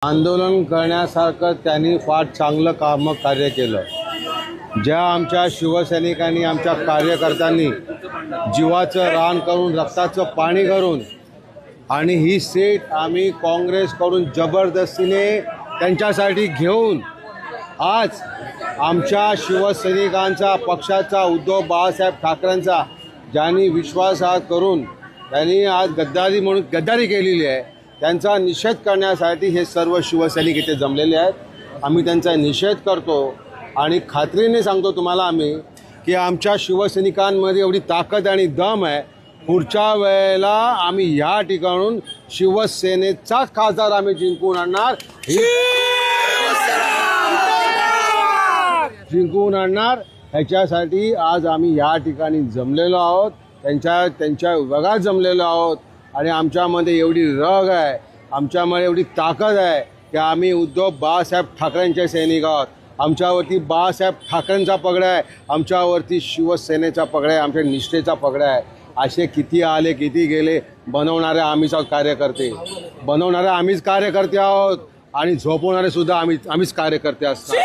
आंदोलन करण्यासारखं त्यांनी फार चांगलं कार्य केलं। ज्या आमच्या शिवसैनिकांनी आमच्या कार्यकर्त्यांनी जीवाचं रान करून रक्ताचं पाणी करून आणि ही सीट आम्ही काँग्रेसकडून जबरदस्तीने त्यांच्यासाठी घेऊन आज आमच्या शिवसैनिकांचा पक्षाचा उद्धव बाळासाहेब ठाकरेंचा ज्यांनी विश्वासघात करून त्यांनी आज गद्दारी केलेली आहे त्यांचा निषेध करण्यासाठी हे सर्व शिवसैनिक इथे जमलेले आहेत। आम्ही त्यांचा निषेध करतो आणि खात्रीने सांगतो तुम्हाला आम्ही की आमच्या शिवसैनिकांमध्ये एवढी ताकद आणि दम आहे, पुढच्या वेळेला आम्ही या ठिकाणून शिवसेनेचा खासदार आम्ही जिंकून आणणार ह्याच्यासाठी आज आम्ही या ठिकाणी जमलेलो आहोत, त्यांच्या विभागात जमलेलो आहोत आणि आमच्यामध्ये एवढी रग आहे, आमच्यामध्ये एवढी ताकद आहे की आम्ही उद्धव बाळासाहेब ठाकरेंचे सैनिक आहोत। आमच्यावरती बाळासाहेब ठाकरेंचा पगडा आहे, आमच्यावरती शिवसेनेचा पगडा आहे, आमच्या निष्ठेचा पगडा आहे। असे किती आले किती गेले, बनवणारे आम्हीच कार्यकर्ते, बनवणारे आम्हीच कार्यकर्ते आहोत आणि झोपवणारे सुद्धा आम्हीच कार्यकर्ते असतात।